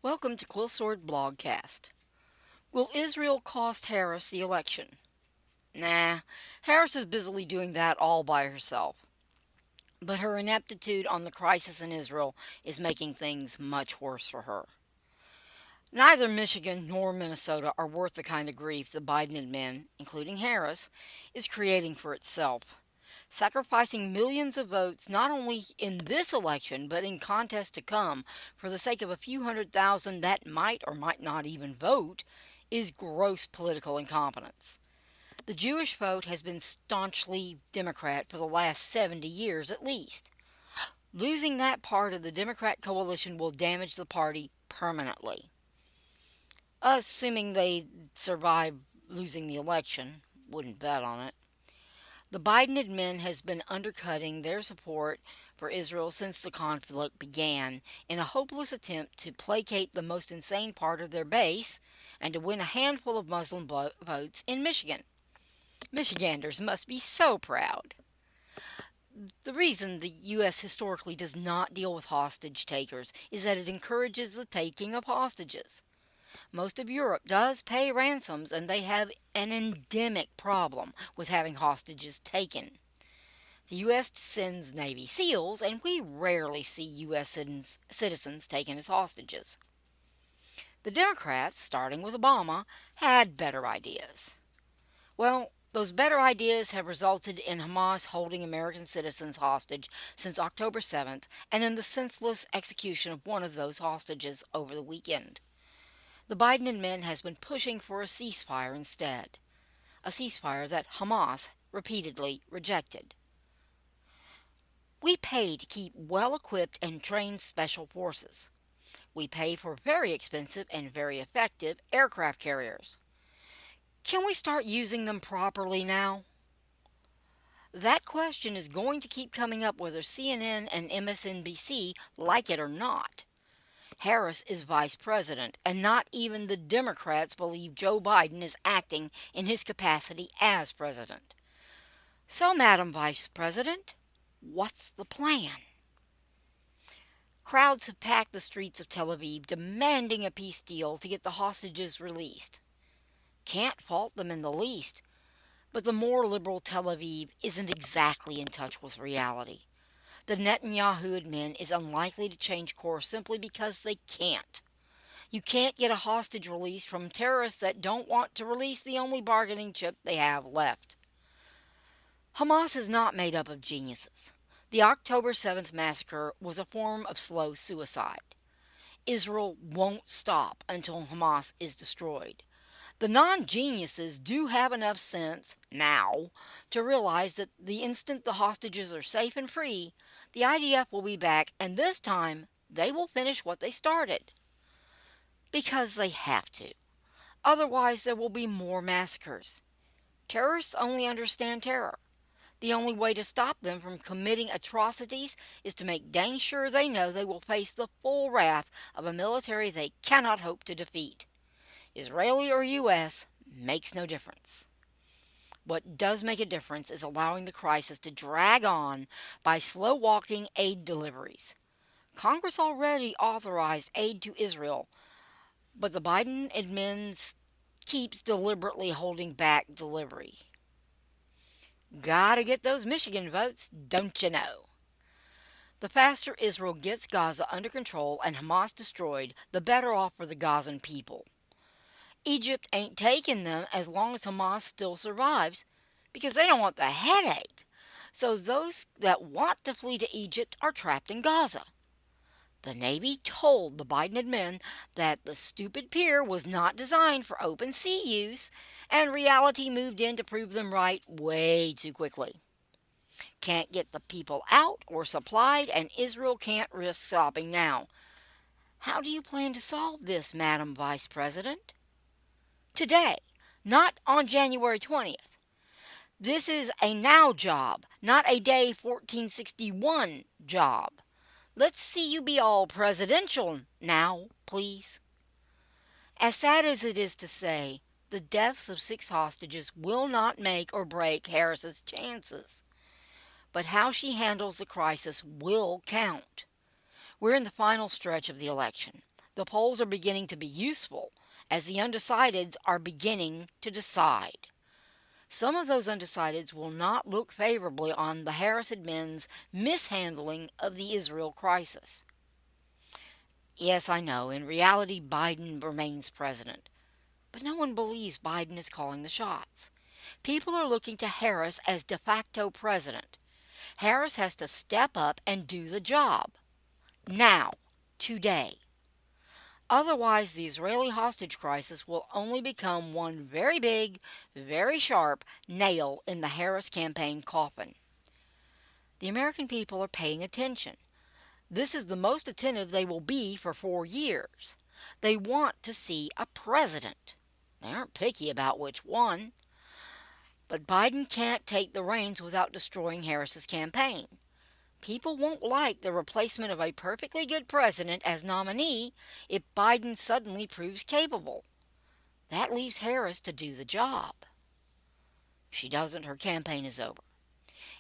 Welcome to Quill Sword Blogcast. Will Israel cost Harris the election? Nah, Harris is busily doing that all by herself. But her ineptitude on the crisis in Israel is making things much worse for her. Neither Michigan nor Minnesota are worth the kind of grief the Biden admin, including Harris, is creating for itself, sacrificing millions of votes not only in this election but in contests to come for the sake of a few 100,000 that might or might not even vote is gross political incompetence. The Jewish vote has been staunchly Democrat for the last 70 years at least. Losing that part of the Democrat coalition will damage the party permanently. Assuming they survive losing the election, wouldn't bet on it. The Biden admin has been undercutting their support for Israel since the conflict began in a hopeless attempt to placate the most insane part of their base and to win a handful of Muslim votes in Michigan. Michiganders must be so proud. The reason the U.S. historically does not deal with hostage takers is that it encourages the taking of hostages. Most of Europe does pay ransoms, and they have an endemic problem with having hostages taken. The U.S. sends Navy SEALs, and we rarely see U.S. citizens taken as hostages. The Democrats, starting with Obama, had better ideas. Well, those better ideas have resulted in Hamas holding American citizens hostage since October 7th and in the senseless execution of one of those hostages over the weekend. The Biden admin has been pushing for a ceasefire instead, a ceasefire that Hamas repeatedly rejected. We pay to keep well-equipped and trained special forces. We pay for very expensive and very effective aircraft carriers. Can we start using them properly now? That question is going to keep coming up whether CNN and MSNBC like it or not. Harris is vice president, and not even the Democrats believe Joe Biden is acting in his capacity as president. So, Madam Vice President, what's the plan? Crowds have packed the streets of Tel Aviv demanding a peace deal to get the hostages released. Can't fault them in the least, but the more liberal Tel Aviv isn't exactly in touch with reality. The Netanyahu admin is unlikely to change course simply because they can't. You can't get a hostage release from terrorists that don't want to release the only bargaining chip they have left. Hamas is not made up of geniuses. The October 7th massacre was a form of slow suicide. Israel won't stop until Hamas is destroyed. The non-geniuses do have enough sense, now, to realize that the instant the hostages are safe and free, the IDF will be back, and this time they will finish what they started. Because they have to. Otherwise, there will be more massacres. Terrorists only understand terror. The only way to stop them from committing atrocities is to make dang sure they know they will face the full wrath of a military they cannot hope to defeat. Israeli or U.S. makes no difference. What does make a difference is allowing the crisis to drag on by slow-walking aid deliveries. Congress already authorized aid to Israel, but the Biden admin keeps deliberately holding back delivery. Gotta get those Michigan votes, don't you know? The faster Israel gets Gaza under control and Hamas destroyed, the better off for the Gazan people. Egypt ain't taking them as long as Hamas still survives because they don't want the headache. So those that want to flee to Egypt are trapped in Gaza. The Navy told the Biden admin that the stupid pier was not designed for open sea use, and reality moved in to prove them right way too quickly. Can't get the people out or supplied, and Israel can't risk stopping now. How do you plan to solve this, Madam Vice President? Today, not on January 20th. This is a now job, not a day 1461 job. Let's see you be all presidential now, please. As sad as it is to say, the deaths of 6 hostages will not make or break Harris's chances. But how she handles the crisis will count. We're in the final stretch of the election. The polls are beginning to be useful as the undecideds are beginning to decide. Some of those undecideds will not look favorably on the Harris admin's mishandling of the Israel crisis. Yes, I know, in reality, Biden remains president. But no one believes Biden is calling the shots. People are looking to Harris as de facto president. Harris has to step up and do the job. Now. Today. Otherwise, the Israeli hostage crisis will only become one very big, very sharp nail in the Harris campaign coffin. The American people are paying attention. This is the most attentive they will be for 4 years. They want to see a president. They aren't picky about which one. But Biden can't take the reins without destroying Harris's campaign. People won't like the replacement of a perfectly good president as nominee if Biden suddenly proves capable. That leaves Harris to do the job. If she doesn't, her campaign is over.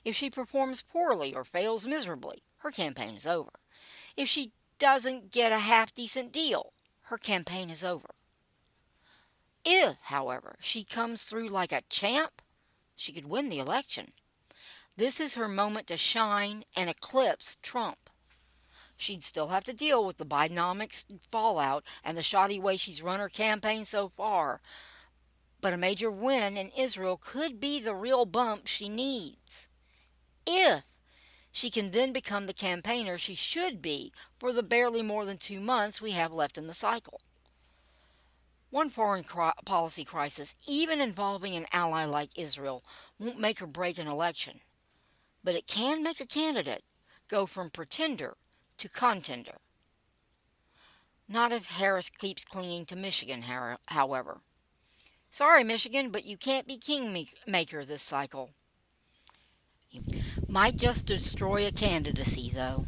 If she performs poorly or fails miserably, her campaign is over. If she doesn't get a half-decent deal, her campaign is over. If, however, she comes through like a champ, she could win the election. This is her moment to shine and eclipse Trump. She'd still have to deal with the Bidenomics fallout and the shoddy way she's run her campaign so far, but a major win in Israel could be the real bump she needs. If she can then become the campaigner she should be for the barely more than 2 months we have left in the cycle. One foreign policy crisis, even involving an ally like Israel, won't make or break an election. But it can make a candidate go from pretender to contender. Not if Harris keeps clinging to Michigan, however. Sorry, Michigan, but you can't be kingmaker this cycle. You might just destroy a candidacy, though.